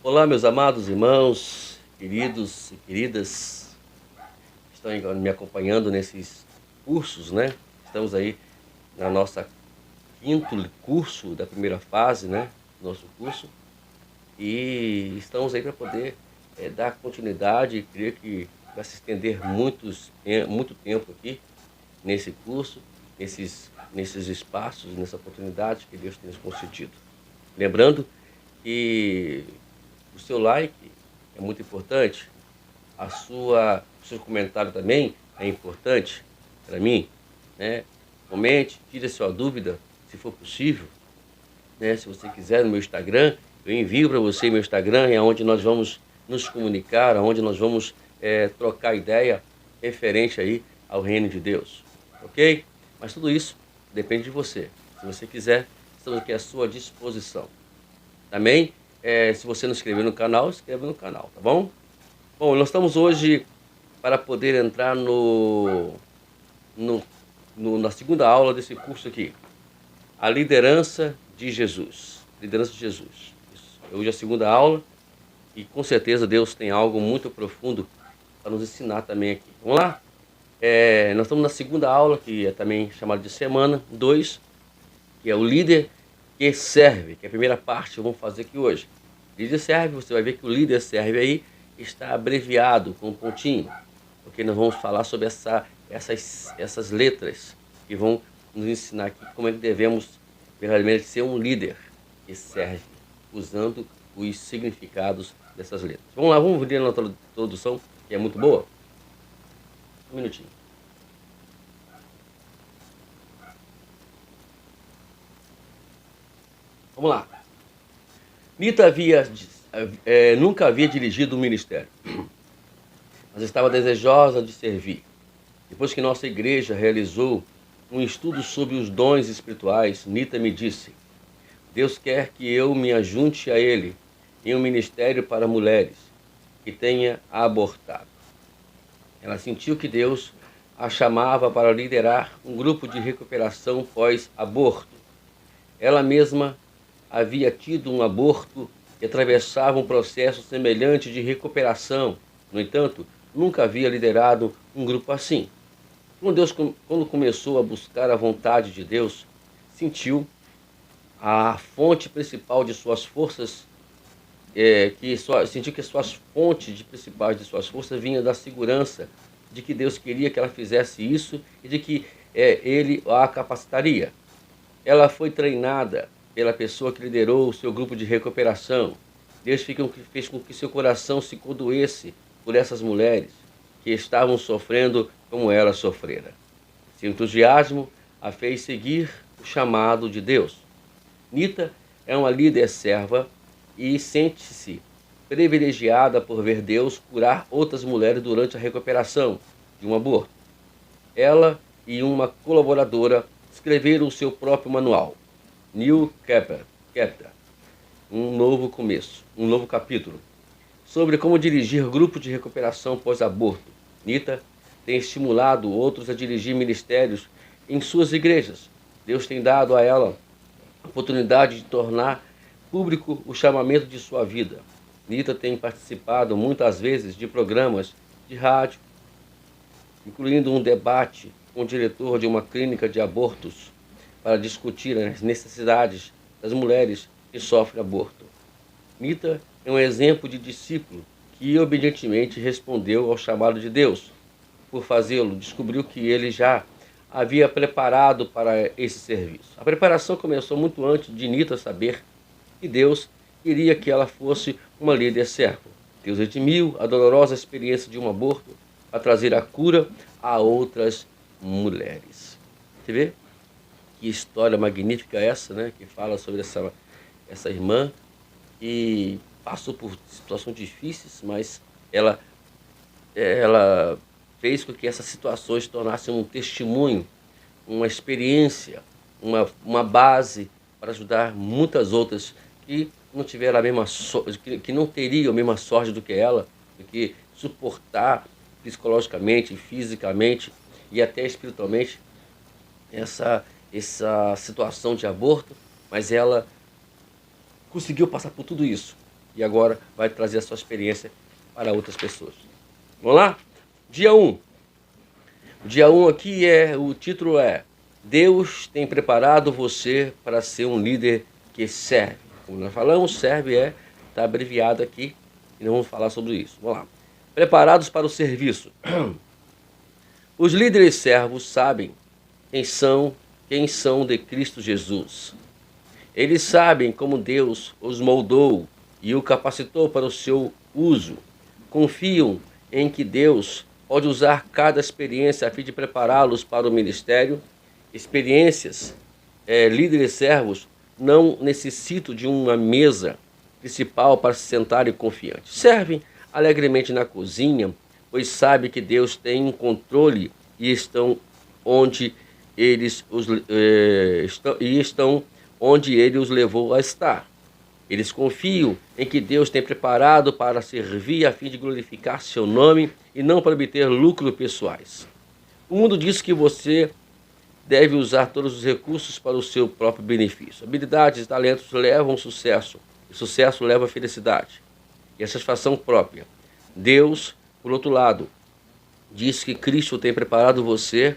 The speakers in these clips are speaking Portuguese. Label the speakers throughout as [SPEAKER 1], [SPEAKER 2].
[SPEAKER 1] Olá, meus amados irmãos, queridos e queridas, que estão me acompanhando nesses cursos, né? Estamos aí na nossa quinto curso da primeira fase, né? Nosso curso. E estamos aí para poder dar continuidade. Creio que vai se estender muito tempo aqui nesse curso, nesses espaços, nessa oportunidade que Deus tem nos concedido. Lembrando que o seu like é muito importante, o seu comentário também é importante para mim, né? Comente, tire a sua dúvida, se for possível, né? Se você quiser, no meu Instagram, eu envio para você meu Instagram, é onde nós vamos nos comunicar, onde nós vamos trocar ideia referente aí ao reino de Deus, ok? Mas tudo isso depende de você. Se você quiser, estamos aqui à sua disposição. Também, se você não se inscrever no canal, inscreva no canal, tá bom? Bom, nós estamos hoje para poder entrar no, na segunda aula desse curso aqui. A liderança de Jesus. Liderança de Jesus. Isso. Hoje é a segunda aula e com certeza Deus tem algo muito profundo para nos ensinar também aqui. Vamos lá? Nós estamos na segunda aula, que é também chamada de semana 2, que é o líder que serve, que é a primeira parte que vamos fazer aqui hoje. Líder serve, você vai ver que o líder serve aí está abreviado com um pontinho, porque nós vamos falar sobre essas letras que vão nos ensinar aqui como é que devemos verdadeiramente ser um líder que serve, usando os significados dessas letras. Vamos lá, vamos ver a nossa introdução, que é muito boa. Um minutinho. Vamos lá. Nita nunca havia dirigido um ministério, mas estava desejosa de servir. Depois que nossa igreja realizou um estudo sobre os dons espirituais, Nita me disse: Deus quer que eu me ajunte a Ele em um ministério para mulheres que tenha abortado. Ela sentiu que Deus a chamava para liderar um grupo de recuperação pós-aborto. Ela mesma havia tido um aborto e atravessava um processo semelhante de recuperação. No entanto, nunca havia liderado um grupo assim. Quando começou a buscar a vontade de Deus, sentiu a fonte principal de suas forças, sentiu que suas fontes principais de suas forças vinham da segurança de que Deus queria que ela fizesse isso e de que Ele a capacitaria. Ela foi treinada pela pessoa que liderou o seu grupo de recuperação. Deus fez com que seu coração se condoesse por essas mulheres que estavam sofrendo como ela sofrera. Seu entusiasmo a fez seguir o chamado de Deus. Nita é uma líder serva e sente-se privilegiada por ver Deus curar outras mulheres durante a recuperação de um aborto. Ela e uma colaboradora escreveram o seu próprio manual, New Chapter, um novo começo, um novo capítulo, sobre como dirigir grupo de recuperação pós-aborto. Nita tem estimulado outros a dirigir ministérios em suas igrejas. Deus tem dado a ela a oportunidade de tornar público o chamamento de sua vida. Nita tem participado muitas vezes de programas de rádio, incluindo um debate com o diretor de uma clínica de abortos para discutir as necessidades das mulheres que sofrem aborto. Nita é um exemplo de discípulo que obedientemente respondeu ao chamado de Deus. Por fazê-lo, descobriu que ele já havia preparado para esse serviço. A preparação começou muito antes de Nita saber que Deus queria que ela fosse uma líder serva. Deus redimiu a dolorosa experiência de um aborto para trazer a cura a outras mulheres. Você vê? Que história magnífica essa, né? Que fala sobre essa irmã que passou por situações difíceis, mas ela fez com que essas situações se tornassem um testemunho, uma experiência, uma base para ajudar muitas outras que não tiveram a mesma que não teriam a mesma sorte do que ela, do que suportar psicologicamente, fisicamente e até espiritualmente essa situação de aborto, mas ela conseguiu passar por tudo isso. e agora vai trazer a sua experiência para outras pessoas. Vamos lá? Dia 1. O dia 1 aqui o título é Deus tem preparado você para ser um líder que serve. Como nós falamos, serve está abreviado aqui e não vamos falar sobre isso. Vamos lá. Preparados para o serviço. Os líderes servos sabem quem são de Cristo Jesus. Eles sabem como Deus os moldou e o capacitou para o seu uso. Confiam em que Deus pode usar cada experiência a fim de prepará-los para o ministério. Experiências, líderes servos não necessitam de uma mesa principal para se sentarem confiantes. Servem alegremente na cozinha, pois sabem que Deus tem um controle e estão onde estão onde Ele os levou a estar. Eles confiam em que Deus tem preparado para servir a fim de glorificar seu nome e não para obter lucros pessoais. O mundo diz que você deve usar todos os recursos para o seu próprio benefício. Habilidades e talentos levam ao sucesso, e sucesso leva à felicidade e a satisfação própria. Deus, por outro lado, diz que Cristo tem preparado você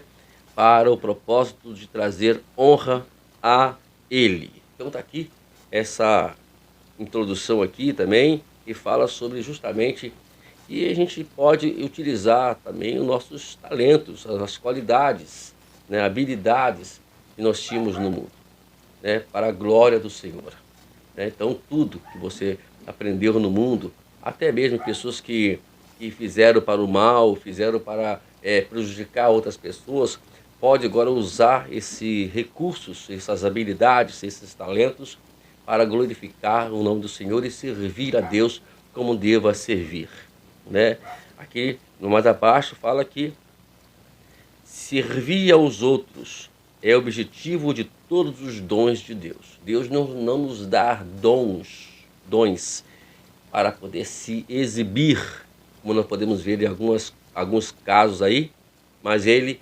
[SPEAKER 1] para o propósito de trazer honra a Ele. Então está aqui essa introdução aqui também, que fala sobre justamente que a gente pode utilizar também os nossos talentos, as qualidades, né, habilidades que nós tínhamos no mundo, né, para a glória do Senhor. Né? Então tudo que você aprendeu no mundo, até mesmo pessoas que fizeram para o mal, fizeram para prejudicar outras pessoas, pode agora usar esses recursos, essas habilidades, esses talentos para glorificar o nome do Senhor e servir a Deus como deva servir. Né? Aqui, no mais abaixo, fala que servir aos outros é o objetivo de todos os dons de Deus. Deus não nos dá dons para poder se exibir, como nós podemos ver em alguns casos aí, mas Ele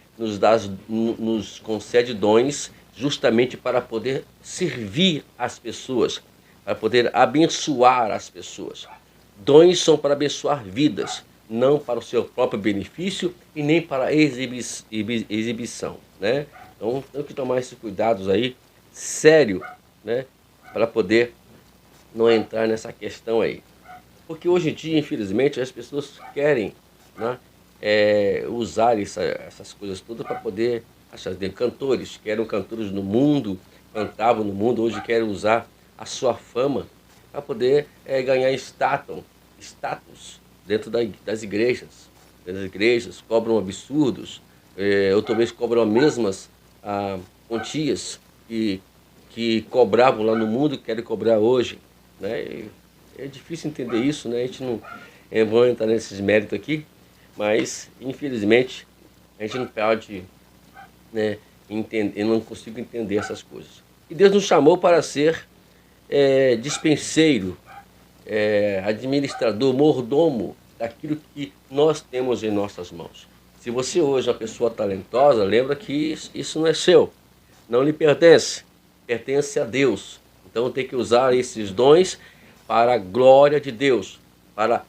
[SPEAKER 1] nos concede dons justamente para poder servir as pessoas, para poder abençoar as pessoas. Dons são para abençoar vidas, não para o seu próprio benefício e nem para exibição, né? Então tem que tomar esses cuidados aí, sério, né? Para poder não entrar nessa questão aí. Porque hoje em dia, infelizmente, as pessoas querem, né, usar essas coisas todas para poder achar. Cantores, que eram cantores no mundo, cantavam no mundo, hoje querem usar a sua fama para poder ganhar status dentro das igrejas. As igrejas cobram absurdos, ou talvez cobram as mesmas quantias que cobravam lá no mundo e querem cobrar hoje. Né? É difícil entender isso, né? A gente não vai entrar nesses méritos aqui, mas infelizmente a gente não pode, né, entender, eu não consigo entender essas coisas. E Deus nos chamou para ser dispenseiro, administrador, mordomo daquilo que nós temos em nossas mãos. Se você hoje é uma pessoa talentosa, lembra que isso não é seu, não lhe pertence, pertence a Deus. Então tem que usar esses dons para a glória de Deus, para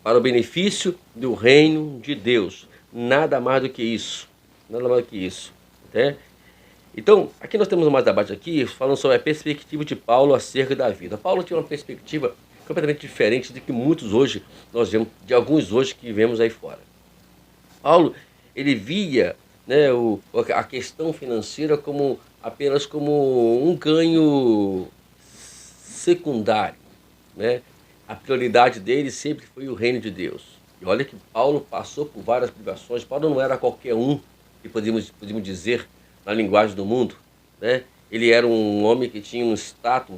[SPEAKER 1] o benefício do reino de Deus. Nada mais do que isso. Nada mais do que isso. Né? Então, aqui nós temos mais abaixo aqui, falando sobre a perspectiva de Paulo acerca da vida. Paulo tinha uma perspectiva completamente diferente de que muitos hoje, nós vemos, de alguns hoje que vemos aí fora. Paulo, ele via, né, a questão financeira apenas como um ganho secundário. Né? A prioridade dele sempre foi o reino de Deus. E olha que Paulo passou por várias privações. Paulo não era qualquer um, que podíamos dizer na linguagem do mundo. Né? Ele era um homem que tinha um status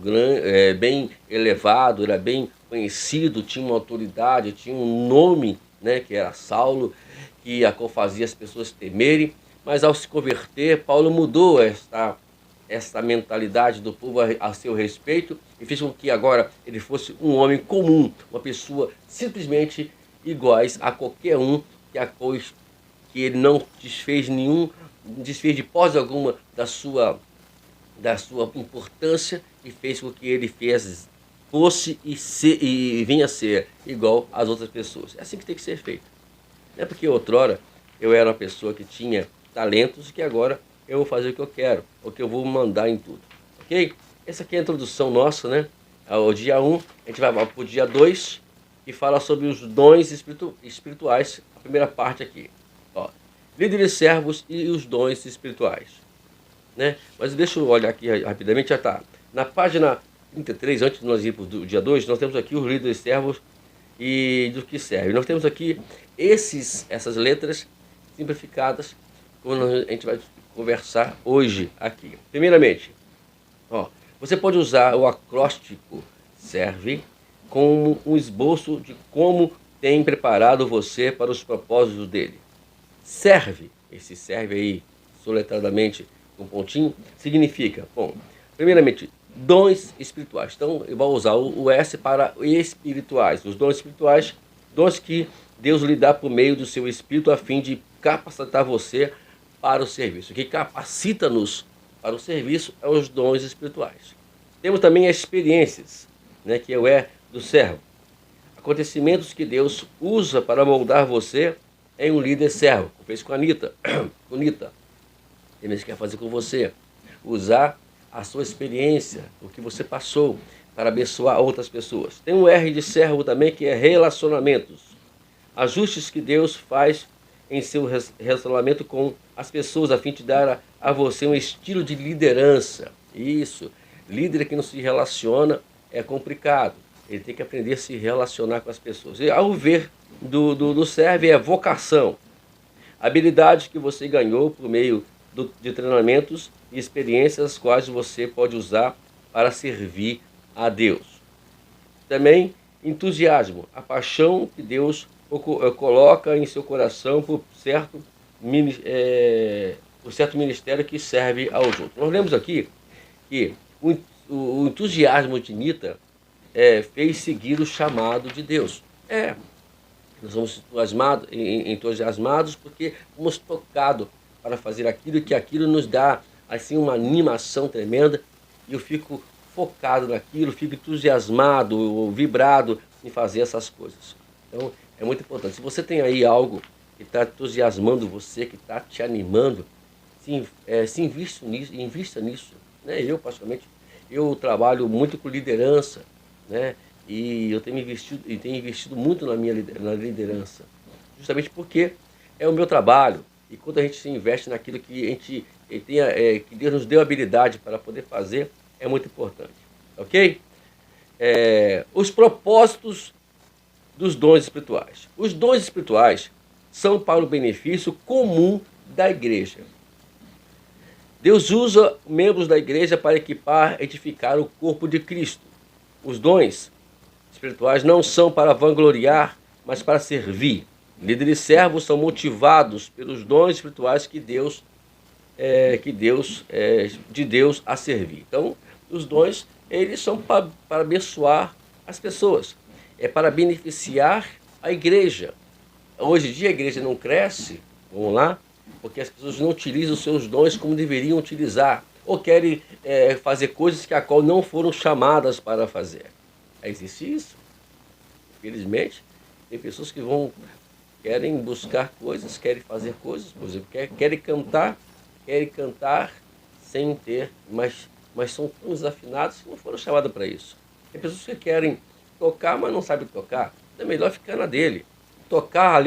[SPEAKER 1] bem elevado, era bem conhecido, tinha uma autoridade, tinha um nome, né, que era Saulo, que fazia as pessoas temerem. Mas ao se converter, Paulo mudou essa mentalidade do povo a seu respeito e fez com que agora ele fosse um homem comum, uma pessoa simplesmente iguais a qualquer um, que ele não desfez de pós alguma da sua importância e fez com que ele fosse e vinha a ser igual às outras pessoas. É assim que tem que ser feito. Não é porque outrora eu era uma pessoa que tinha talentos que agora eu vou fazer o que eu quero, ou que eu vou mandar em tudo. Ok? Essa aqui é a introdução nossa, né? Ao dia 1, a gente vai para o dia 2, que fala sobre os dons espirituais, a primeira parte aqui. Ó, líderes, servos e os dons espirituais. Né? Mas deixa eu olhar aqui rapidamente, já está. Na página 33, antes de nós ir para o dia 2, nós temos aqui os líderes, servos e do que serve. Nós temos aqui essas letras simplificadas, como a gente vai conversar hoje aqui. Primeiramente, ó, você pode usar o acróstico serve como um esboço de como tem preparado você para os propósitos dele. Serve, esse serve aí, soletradamente, com pontinho, significa, bom, primeiramente, dons espirituais. Então, eu vou usar o S para espirituais. Os dons espirituais, dons que Deus lhe dá por meio do seu Espírito a fim de capacitar você para o serviço. O que capacita-nos para o serviço é os dons espirituais. Temos também as experiências, né, que é o E do servo. Acontecimentos que Deus usa para moldar você em um líder servo. Fez com a Anitta. Ele quer fazer com você. Usar a sua experiência, o que você passou, para abençoar outras pessoas. Tem um R de servo também, que é relacionamentos. Ajustes que Deus faz em seu relacionamento com as pessoas, a fim de dar a você um estilo de liderança. Isso. Líder que não se relaciona é complicado. Ele tem que aprender a se relacionar com as pessoas. E ao ver do serve é vocação. Habilidades que você ganhou por meio de treinamentos e experiências as quais você pode usar para servir a Deus. Também entusiasmo, a paixão que Deus coloca em seu coração por certo ministério que serve aos outros. Nós lemos aqui que o entusiasmo de Anitta fez seguir o chamado de Deus. Nós somos entusiasmados porque fomos tocados para fazer aquilo, e que aquilo nos dá assim uma animação tremenda, e eu fico focado naquilo, fico entusiasmado, vibrado em fazer essas coisas. Então é muito importante. Se você tem aí algo que está entusiasmando você, que está te animando, se invista nisso. Né? Eu, particularmente, eu trabalho muito com liderança, né? E eu tenho investido muito na liderança, justamente porque é o meu trabalho. E quando a gente se investe naquilo que a gente que Deus nos deu habilidade para poder fazer, é muito importante, ok? Os propósitos dos dons espirituais. Os dons espirituais são para o benefício comum da igreja. Deus usa membros da igreja para equipar, edificar o corpo de Cristo. Os dons espirituais não são para vangloriar, mas para servir. Líderes e servos são motivados pelos dons espirituais de Deus a servir. Então, os dons, eles são para abençoar as pessoas, é para beneficiar a igreja. Hoje em dia a igreja não cresce, vamos lá, porque as pessoas não utilizam os seus dons como deveriam utilizar, ou querem fazer coisas que a qual não foram chamadas para fazer. Existe isso. Infelizmente, tem pessoas que querem buscar coisas, querem fazer coisas, por exemplo, querem cantar sem ter, mas são tão desafinados que não foram chamados para isso. Tem pessoas que querem tocar, mas não sabem tocar. É melhor ficar na dele. Tocar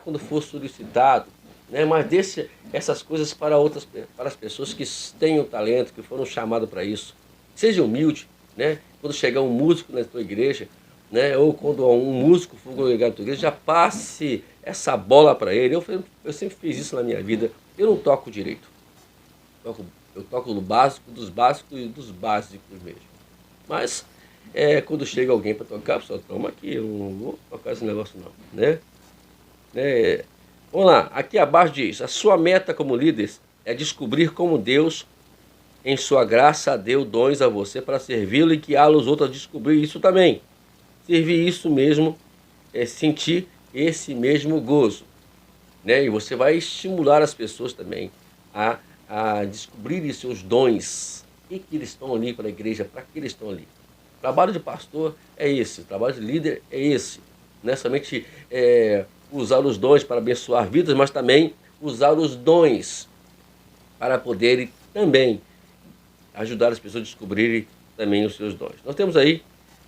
[SPEAKER 1] quando for solicitado, né? Mas deixe essas coisas para as pessoas que têm o talento, que foram chamadas para isso. Seja humilde, né? Quando chegar um músico na tua igreja, né? Ou quando um músico for congregar na tua igreja, já passe essa bola para ele. Eu sempre fiz isso na minha vida. Eu não toco direito. Eu toco no básico, dos básicos e dos básicos mesmo. Mas quando chega alguém para tocar, pessoal, toma aqui, eu não vou tocar esse negócio não, né? Vamos lá, aqui abaixo diz: a sua meta como líder é descobrir como Deus, em sua graça, deu dons a você para servi-lo e guiar os outros a descobrir isso também. Servir isso mesmo, sentir esse mesmo gozo, né? E você vai estimular as pessoas também a descobrirem seus dons. E que eles estão ali para a igreja, para que eles estão ali. trabalho de pastor é esse, o trabalho de líder é esse. Não é somente usar os dons para abençoar vidas, mas também usar os dons para poderem também ajudar as pessoas a descobrirem também os seus dons. Nós temos aí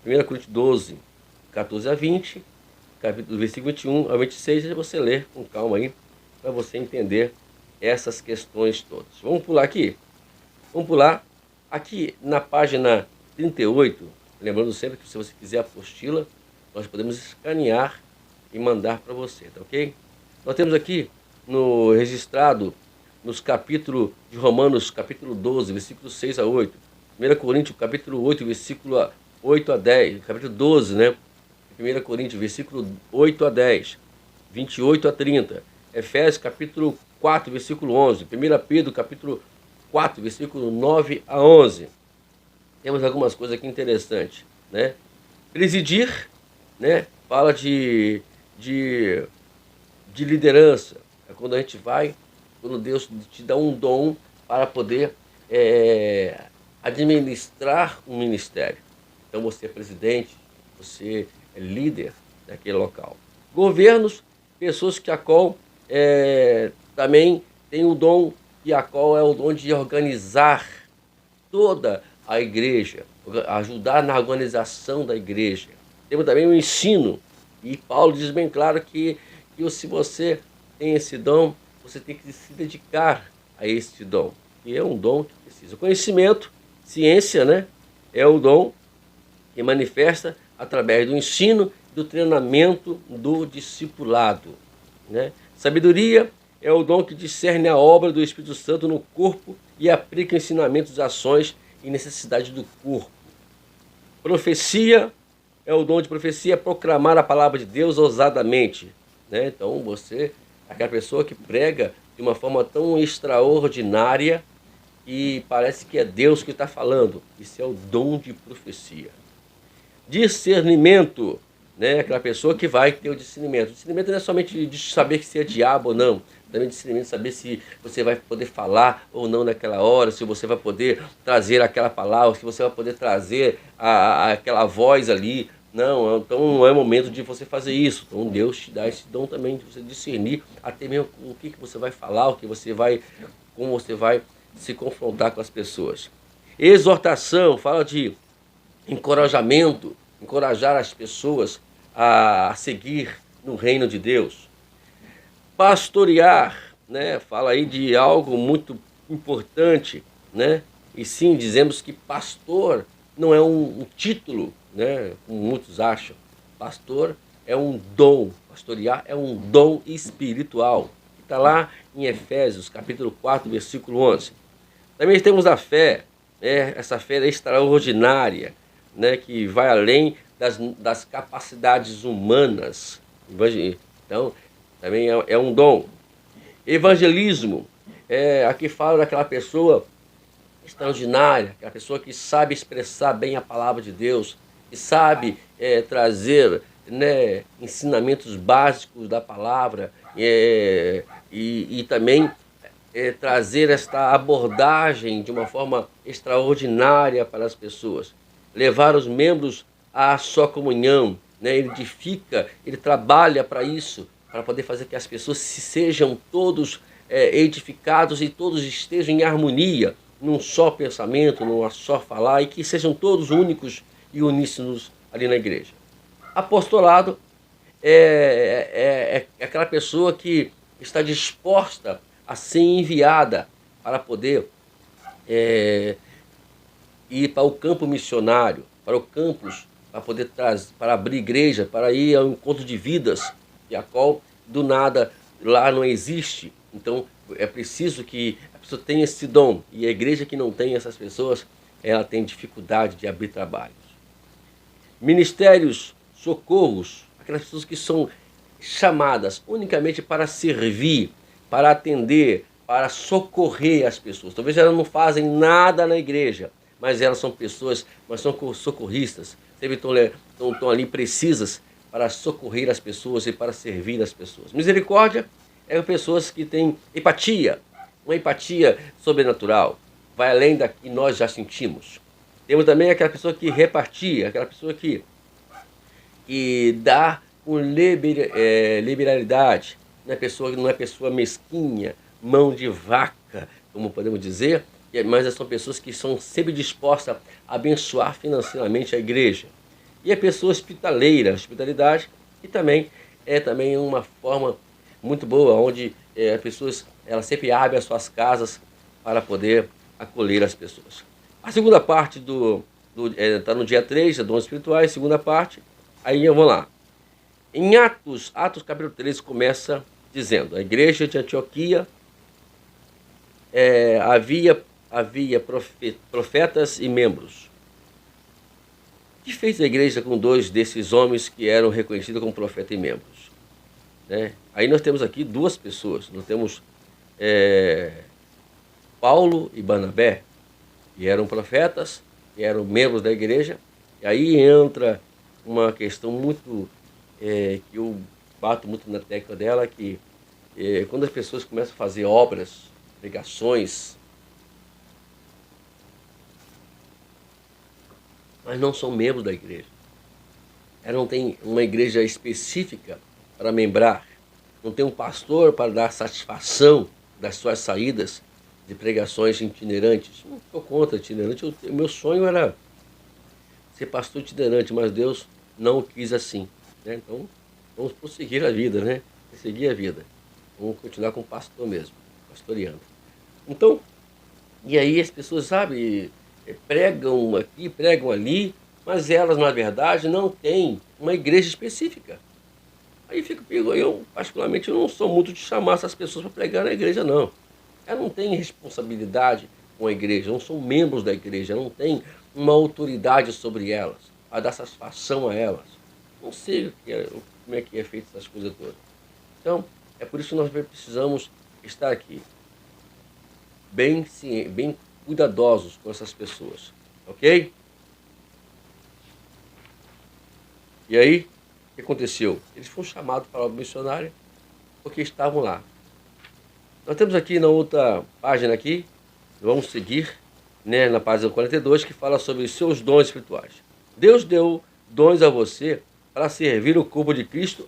[SPEAKER 1] 1 Coríntios 12, 14 a 20, capítulo, versículo 21 a 26, e você ler com calma aí, para você entender essas questões todas. Vamos pular aqui? Vamos pular aqui na página 38, lembrando sempre que se você quiser a apostila, nós podemos escanear e mandar para você, tá ok? Nós temos aqui no registrado nos capítulos de Romanos, capítulo 12, versículo 6 a 8, 1 Coríntios, capítulo 8, versículo 8 a 10, capítulo 12, né? 1 Coríntios, versículo 8 a 10, 28 a 30, Efésios, capítulo 4, versículo 11, 1 Pedro, capítulo 4, versículo 9 a 11. Temos algumas coisas aqui interessantes, né? Presidir, né? Fala de liderança. É quando a gente vai, quando Deus te dá um dom para poder administrar um ministério. Então você é presidente, você é líder daquele local. Governos, pessoas que a qual também tem o dom, e a qual é o dom de organizar toda a igreja, ajudar na organização da igreja. Temos também o ensino, e Paulo diz bem claro que se você tem esse dom, você tem que se dedicar a esse dom, e é um dom que precisa. O conhecimento, ciência, né, é o dom que manifesta através do ensino, do treinamento, do discipulado, né? Sabedoria é o dom que discerne a obra do Espírito Santo no corpo e aplica ensinamentos, ações e necessidades do corpo. Profecia é o dom de profecia, proclamar a palavra de Deus ousadamente, né? Então você é aquela pessoa que prega de uma forma tão extraordinária e parece que é Deus que está falando. Isso é o dom de profecia. Discernimento, né? Aquela pessoa que vai ter o discernimento. O discernimento não é somente de saber se é diabo ou não, também discernimento de saber se você vai poder falar ou não naquela hora, se você vai poder trazer aquela palavra, se você vai poder trazer aquela voz ali. Não, então não é momento de você fazer isso. Então Deus te dá esse dom também de você discernir até mesmo o que você vai falar, o que você vai, como você vai se confrontar com as pessoas. Exortação, fala de encorajamento, encorajar as pessoas a seguir no reino de Deus. Pastorear, né? Fala aí de algo muito importante, né? E sim, dizemos que pastor não é um título, né? Como muitos acham. Pastor é um dom, pastorear é um dom espiritual. Está lá em Efésios, capítulo 4, versículo 11. Também temos a fé, né? Essa fé é extraordinária, né? Que vai além das capacidades humanas. Então, também é um dom. Evangelismo, aqui fala daquela pessoa extraordinária, aquela pessoa que sabe expressar bem a palavra de Deus, que sabe trazer, né, ensinamentos básicos da palavra e também trazer esta abordagem de uma forma extraordinária para as pessoas. Levar os membros à sua comunhão, né? Ele edifica, ele trabalha para isso, para poder fazer que as pessoas sejam todos edificados e todos estejam em harmonia, num só pensamento, num só falar, e que sejam todos únicos e uníssonos ali na igreja. Apostolado é aquela pessoa que está disposta a ser enviada para poder ir para o campo missionário, para o campus, para poder trazer, para abrir igreja, para ir ao encontro de vidas, e a qual do nada lá não existe. Então é preciso que a pessoa tenha esse dom, e a igreja que não tem essas pessoas, ela tem dificuldade de abrir trabalhos. Ministérios, socorros, aquelas pessoas que são chamadas unicamente para servir, para atender, para socorrer as pessoas. Talvez elas não fazem nada na igreja, mas elas são pessoas, mas são socorristas, sempre estão ali precisas para socorrer as pessoas e para servir as pessoas. Misericórdia é pessoas que têm empatia, uma empatia sobrenatural, vai além da que nós já sentimos. Temos também aquela pessoa que repartia, aquela pessoa que dá com liberalidade. Não é pessoa mesquinha, mão de vaca, como podemos dizer, mas são pessoas que são sempre dispostas a abençoar financeiramente a igreja. E a pessoa hospitaleira, hospitalidade, que também é também uma forma muito boa, onde as pessoas elas sempre abrem as suas casas para poder acolher as pessoas. A segunda parte está no dia 3, dons espirituais, segunda parte, aí vamos lá. Em Atos capítulo 13 começa dizendo, a igreja de Antioquia havia profetas e membros. O que fez a igreja com dois desses homens que eram reconhecidos como profeta e membros? Né? Aí nós temos aqui duas pessoas, nós temos Paulo e Barnabé, que eram profetas, que eram membros da igreja, e aí entra uma questão muito, que eu bato muito na tecla dela, que quando as pessoas começam a fazer obras, pregações, mas não são membros da igreja. Ela não tem uma igreja específica para membrar, não tem um pastor para dar satisfação das suas saídas de pregações itinerantes. Não sou contra itinerante, o meu sonho era ser pastor itinerante, mas Deus não o quis assim. Né? Então, vamos prosseguir a vida, né? Seguir a vida. Vamos continuar com o pastor mesmo, pastoreando. Então, e aí as pessoas, sabe, pregam aqui, pregam ali, mas elas, na verdade, não têm uma igreja específica. Aí eu particularmente, eu não sou muito de chamar essas pessoas para pregar na igreja, não. Elas não têm responsabilidade com a igreja, não são membros da igreja, não têm uma autoridade sobre elas, a dar satisfação a elas. Não sei como é que é feito essas coisas todas. Então, é por isso que nós precisamos estar aqui, bem cuidadosos com essas pessoas, ok? E aí, o que aconteceu? Eles foram chamados para a obra missionária porque estavam lá. Nós temos aqui na outra página aqui, vamos seguir, né, na página 42, que fala sobre os seus dons espirituais. Deus deu dons a você para servir o corpo de Cristo,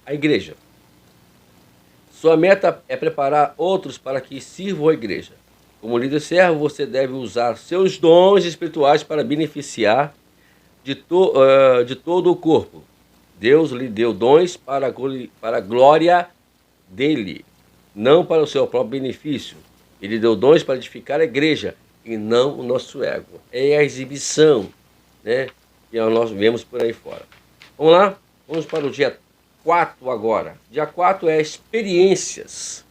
[SPEAKER 1] a igreja. Sua meta é preparar outros para que sirvam a igreja. Como líder servo, você deve usar seus dons espirituais para beneficiar de todo o corpo. Deus lhe deu dons para a glória dele, não para o seu próprio benefício. Ele deu dons para edificar a igreja e não o nosso ego. É a exibição, né, que nós vemos por aí fora. Vamos lá? Vamos para o dia 4 agora. Dia 4 é experiências.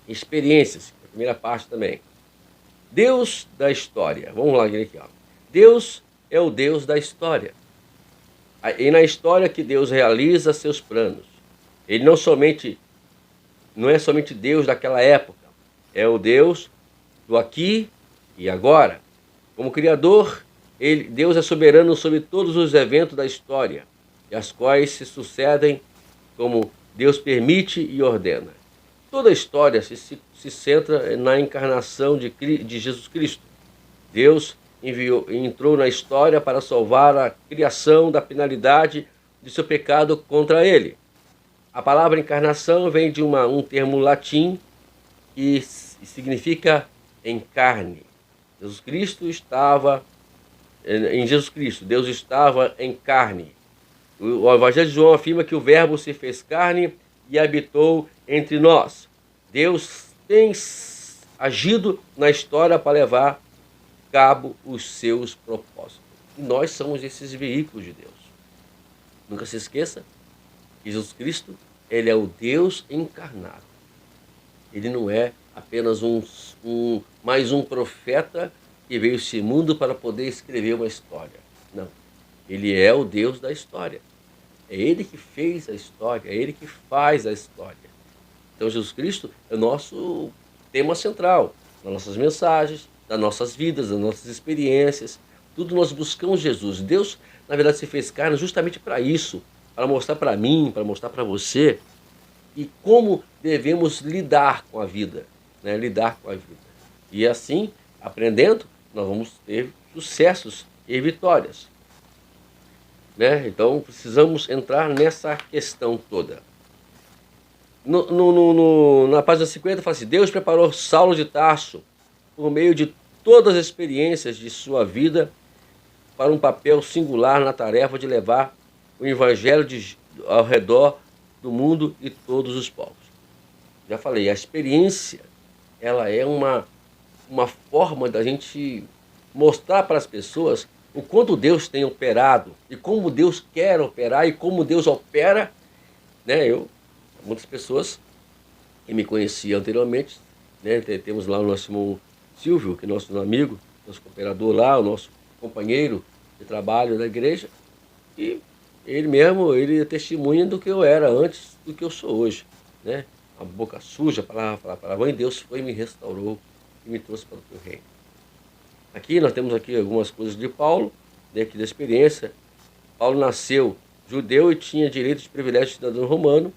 [SPEAKER 1] Experiências, a primeira parte também. Deus da história. Vamos lá aqui, ó. Deus é o Deus da história. E na história que Deus realiza seus planos. Ele não é somente Deus daquela época. É o Deus do aqui e agora. Como Criador, Deus é soberano sobre todos os eventos da história, e as quais se sucedem como Deus permite e ordena. Toda a história se centra na encarnação de Jesus Cristo. Deus entrou na história para salvar a criação da penalidade de seu pecado contra ele. A palavra encarnação vem de um termo latim que significa em carne. Jesus Cristo estava em Jesus Cristo. Deus estava em carne. O Evangelho de João afirma que o Verbo se fez carne e habitou entre nós. Deus tem agido na história para levar a cabo os seus propósitos. E nós somos esses veículos de Deus. Nunca se esqueça que Jesus Cristo, ele é o Deus encarnado. Ele não é apenas mais um profeta que veio a esse mundo para poder escrever uma história. Não. Ele é o Deus da história. É Ele que fez a história, é Ele que faz a história. Então Jesus Cristo é o nosso tema central, nas nossas mensagens, nas nossas vidas, nas nossas experiências. Tudo nós buscamos Jesus. Deus, na verdade, se fez carne justamente para isso, para mostrar para mim, para mostrar para você, e como devemos lidar com a vida, né? Lidar com a vida. E assim, aprendendo, nós vamos ter sucessos e vitórias, né? Então precisamos entrar nessa questão toda. Na página 50 fala assim: Deus preparou Saulo de Tarso por meio de todas as experiências de sua vida para um papel singular na tarefa de levar o evangelho ao redor do mundo e todos os povos. Já falei, a experiência, ela é uma forma da gente mostrar para as pessoas o quanto Deus tem operado e como Deus quer operar e como Deus opera, né? Muitas pessoas que me conheciam anteriormente, né? Temos lá o nosso irmão Silvio, que é nosso amigo, nosso cooperador lá, o nosso companheiro de trabalho da igreja, e ele mesmo, ele é testemunha do que eu era antes do que eu sou hoje, né? A boca suja, palavra, e Deus foi e me restaurou e me trouxe para o teu reino. Aqui nós temos aqui algumas coisas de Paulo, né, aqui da experiência. Paulo nasceu judeu e tinha direito de privilégio de cidadão romano.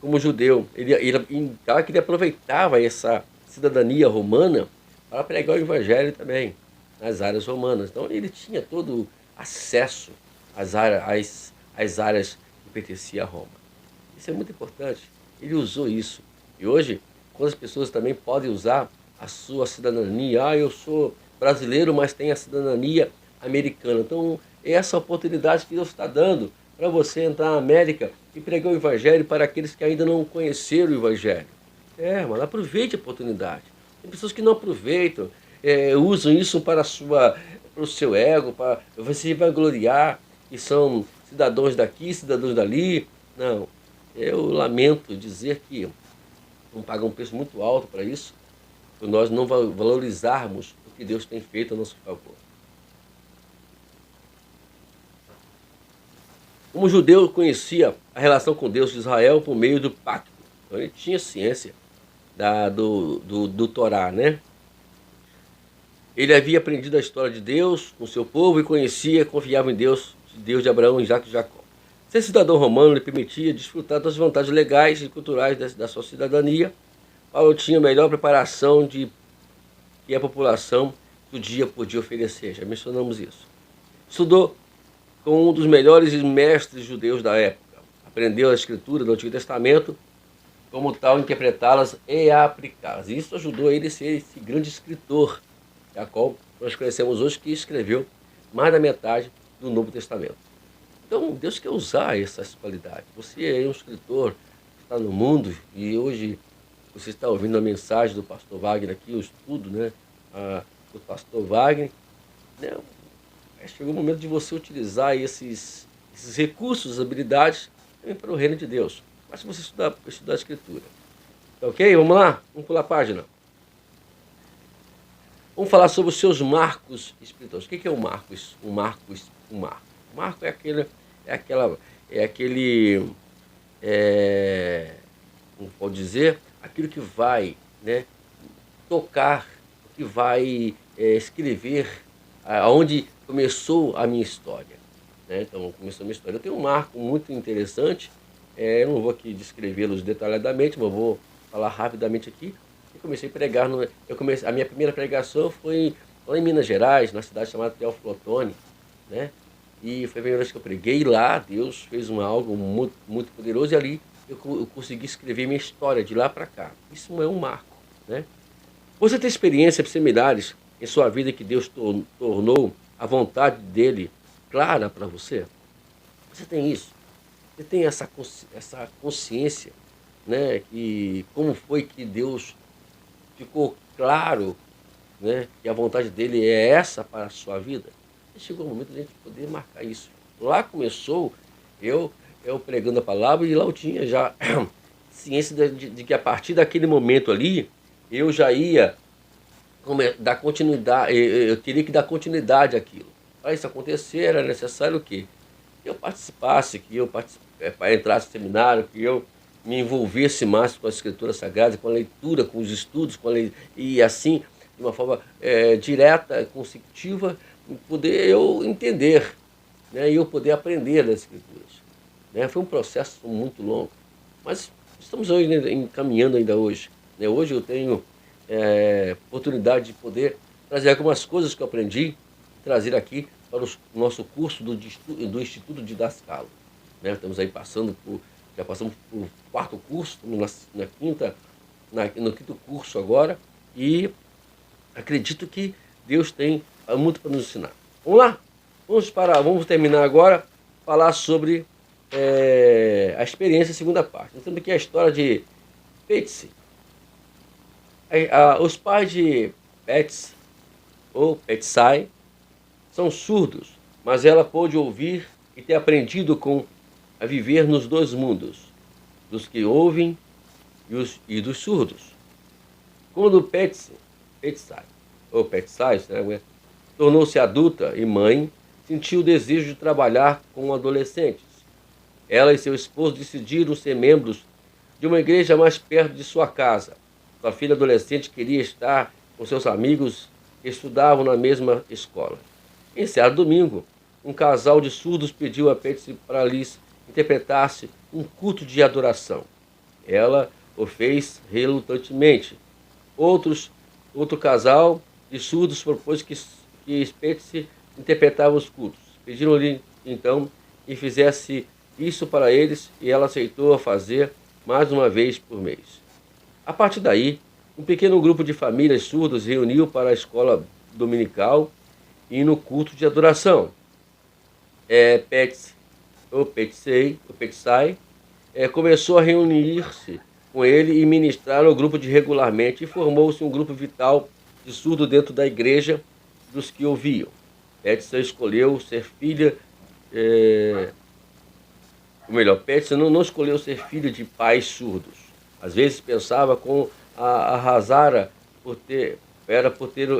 [SPEAKER 1] Como judeu, ele aproveitava essa cidadania romana para pregar o evangelho também nas áreas romanas. Então ele tinha todo acesso às áreas que pertenciam a Roma. Isso é muito importante. Ele usou isso. E hoje, quantas pessoas também podem usar a sua cidadania? Ah, eu sou brasileiro, mas tenho a cidadania americana. Então, é essa oportunidade que Deus está dando para você entrar na América e pregar o Evangelho para aqueles que ainda não conheceram o Evangelho. Mano, aproveite a oportunidade. Tem pessoas que não aproveitam, usam isso para o seu ego, para você vangloriar, que são cidadãos daqui, cidadãos dali. Não, eu lamento dizer que vão pagar um preço muito alto para isso, por nós não valorizarmos o que Deus tem feito a nosso favor. Como judeu, conhecia a relação com Deus de Israel por meio do pacto. Então ele tinha ciência do Torá, né? Ele havia aprendido a história de Deus com seu povo e confiava em Deus de Abraão, Isaac e Jacó. Ser cidadão romano lhe permitia desfrutar das vantagens legais e culturais da sua cidadania. Paulo tinha a melhor preparação que a população judia podia oferecer, já mencionamos isso. Estudou com um dos melhores mestres judeus da época. Aprendeu a escritura do Antigo Testamento, como tal, interpretá-las e aplicá-las. E isso ajudou ele a ser esse grande escritor, a qual nós conhecemos hoje, que escreveu mais da metade do Novo Testamento. Então, Deus quer usar essas qualidades. Você é um escritor que está no mundo e hoje você está ouvindo a mensagem do pastor Wagner aqui, o estudo, né, do pastor Wagner, né? Chegou o momento de você utilizar esses recursos, habilidades para o reino de Deus. Basta você estudar a escritura. Tá ok? Vamos lá? Vamos pular a página. Vamos falar sobre os seus marcos espirituais. O que é um marco? Um marco. Um marco é aquele, como pode dizer, aquilo que vai, né, tocar, que vai escrever aonde começou a minha história, né? Então, começou a minha história. Eu tenho um marco muito interessante, eu não vou aqui descrevê-los detalhadamente, mas vou falar rapidamente aqui. Eu comecei a pregar, a minha primeira pregação foi lá em Minas Gerais, na cidade chamada Teófilo Otoni, né? E foi a primeira vez que eu preguei lá. Deus fez algo muito, muito poderoso, e ali eu consegui escrever minha história de lá para cá. Isso não é um marco, né? Você tem experiências similares em sua vida que Deus tornou a vontade dele clara para você? Você tem isso? Você tem essa consciência, né? Que como foi que Deus ficou claro, né, que a vontade dele é essa para a sua vida? E chegou o momento de a gente poder marcar isso. Lá começou eu pregando a palavra, e lá eu tinha já ciência de que a partir daquele momento ali eu já ia dar continuidade, eu teria que dar continuidade àquilo. Para isso acontecer, era necessário o quê? Que eu participasse, para entrasse no seminário, que eu me envolvesse mais com a Escritura Sagrada, com a leitura, com os estudos, e assim, de uma forma direta, consecutiva, poder eu entender, né, e eu poder aprender das Escrituras. Né? Foi um processo muito longo, mas estamos hoje encaminhando ainda hoje. Né? Hoje eu tenho oportunidade de poder trazer algumas coisas que eu aprendi, trazer aqui para o nosso curso do Instituto de Dascalo. Né? Estamos aí já passamos por o quarto curso, estamos no quinto curso agora, e acredito que Deus tem muito para nos ensinar. Vamos lá? Vamos terminar agora, falar sobre a experiência, segunda parte. Nós temos aqui a história de Patsy. Os pais de Patsy, ou Patsy, são surdos, mas ela pôde ouvir e ter aprendido a viver nos dois mundos, dos que ouvem e dos surdos. Quando Patsy, né, tornou-se adulta e mãe, sentiu o desejo de trabalhar com adolescentes. Ela e seu esposo decidiram ser membros de uma igreja mais perto de sua casa. Sua filha adolescente queria estar com seus amigos que estudavam na mesma escola. Em certo domingo, um casal de surdos pediu a Patsy para lhes interpretasse um culto de adoração. Ela o fez relutantemente. Outro casal de surdos propôs que Patsy interpretava os cultos. Pediram-lhe então que fizesse isso para eles e ela aceitou a fazer mais uma vez por mês. A partir daí, um pequeno grupo de famílias surdas se reuniu para a escola dominical e no culto de adoração. Patsy começou a reunir-se com ele e ministrar ao grupo regularmente, e formou-se um grupo vital de surdo dentro da igreja dos que ouviam. Patsy escolheu ser filha, Patsy não escolheu ser filha de pais surdos. Às vezes pensava com a Hazara por ter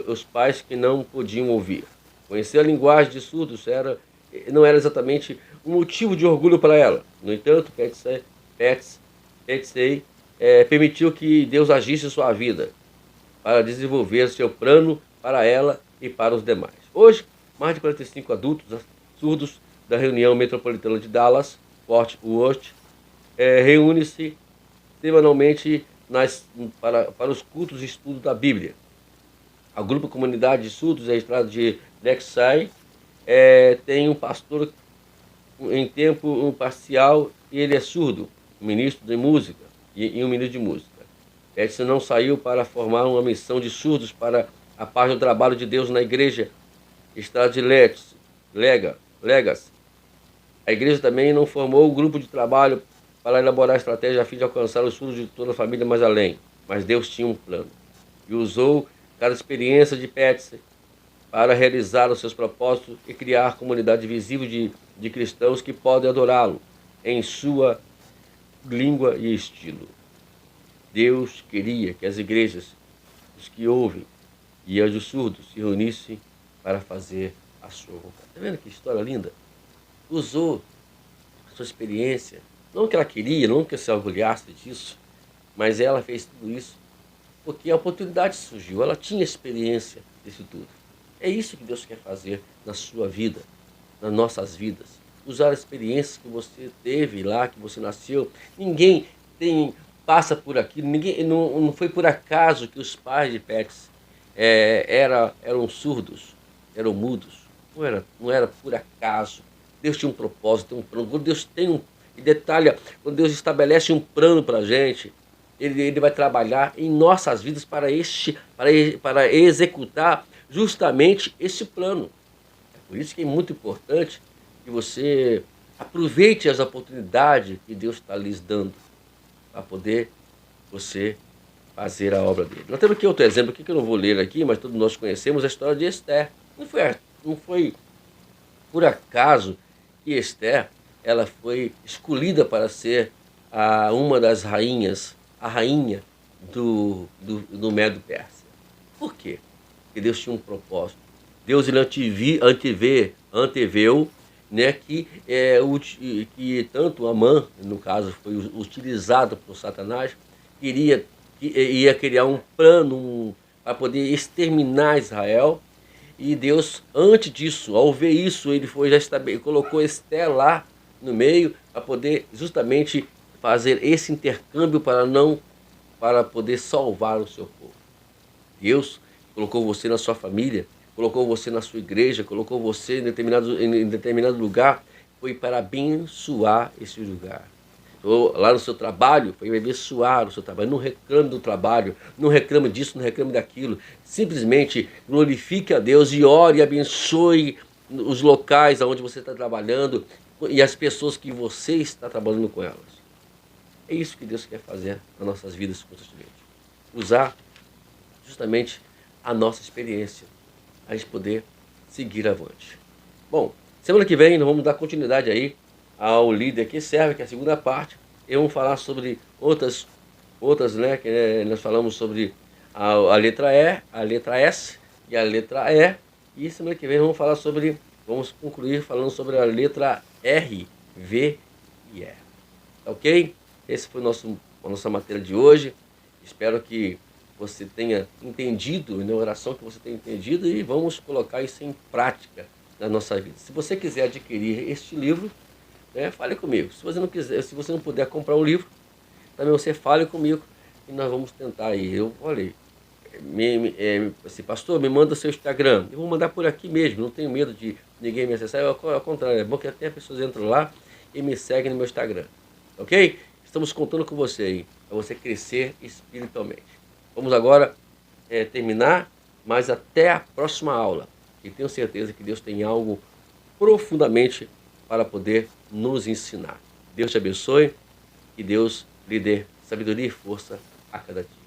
[SPEAKER 1] os pais que não podiam ouvir. Conhecer a linguagem de surdos não era exatamente um motivo de orgulho para ela. No entanto, Patsy permitiu que Deus agisse em sua vida para desenvolver seu plano para ela e para os demais. Hoje, mais de 45 adultos surdos da reunião metropolitana de Dallas, Fort Worth, reúne-se semanalmente para os cultos de estudo da Bíblia. O grupo Comunidade de Surdos, registrado de Lexai, tem um pastor em tempo parcial e ele é surdo, um ministro de música e um ministro de música. Patsy não saiu para formar uma missão de surdos para a parte do trabalho de Deus na igreja Estado de Legas. A igreja também não formou um grupo de trabalho para elaborar estratégia a fim de alcançar os surdos de toda a família mais além. Mas Deus tinha um plano e usou cada experiência de Patsy para realizar os seus propósitos e criar comunidade visível de cristãos que podem adorá-lo em sua língua e estilo. Deus queria que as igrejas, os que ouvem e as dos surdos, se reunissem para fazer a sua vontade. Está vendo que história linda? Usou a sua experiência, não que ela queria, não que se orgulhasse disso, mas ela fez tudo isso porque a oportunidade surgiu, ela tinha experiência disso tudo. É isso que Deus quer fazer na sua vida, nas nossas vidas. Usar as experiências que você teve lá, que você nasceu. Ninguém passa por aquilo, não foi por acaso que os pais de Patsy eram surdos, eram mudos. Não era por acaso. Deus tinha um propósito, tem um plano. Quando Deus e detalha, quando Deus estabelece um plano para a gente, ele vai trabalhar em nossas vidas para executar justamente esse plano. É por isso que é muito importante que você aproveite as oportunidades que Deus está lhes dando para poder você fazer a obra dele. Nós temos aqui outro exemplo aqui que eu não vou ler aqui, mas todos nós conhecemos a história de Esther. Não foi por acaso que Esther ela foi escolhida para ser uma das rainhas, a rainha do Medo-Pérsia. Por quê? Porque Deus tinha um propósito. Deus ele anteveu, né, que tanto Amã, no caso, foi utilizado por Satanás, ia criar um plano para poder exterminar Israel. E Deus, antes disso, ao ver isso, ele colocou Esther lá no meio para poder justamente fazer esse intercâmbio para poder salvar o seu povo. Deus colocou você na sua família colocou você na sua igreja, colocou você em determinado lugar, foi para abençoar esse lugar. Ou lá no seu trabalho, foi abençoar o seu trabalho. Não reclame do trabalho, não reclame disso, não reclame daquilo. Simplesmente glorifique a Deus e ore e abençoe os locais onde você está trabalhando e as pessoas que você está trabalhando com elas. É isso que Deus quer fazer nas nossas vidas constantemente. Usar justamente a nossa experiência, a gente poder seguir avante. Bom, semana que vem nós vamos dar continuidade aí ao líder que serve, que é a segunda parte. E vamos falar sobre outras, né? Que nós falamos sobre a letra E, a letra S e a letra E. E semana que vem vamos concluir falando sobre a letra R, V e E. Tá ok? Esse foi a nossa matéria de hoje. Espero que você tenha entendido, na oração que você tenha entendido, e vamos colocar isso em prática na nossa vida. Se você quiser adquirir este livro, né, fale comigo. Se você não quiser, se você não puder comprar o livro, também você fale comigo e nós vamos tentar aí. Eu falei, assim, pastor, me manda seu Instagram. Eu vou mandar por aqui mesmo, não tenho medo de ninguém me acessar. Ao contrário, é bom que até as pessoas entram lá e me seguem no meu Instagram. Ok? Estamos contando com você aí, para você crescer espiritualmente. Vamos agora terminar, mas até a próxima aula. E tenho certeza que Deus tem algo profundamente para poder nos ensinar. Deus te abençoe e Deus lhe dê sabedoria e força a cada dia.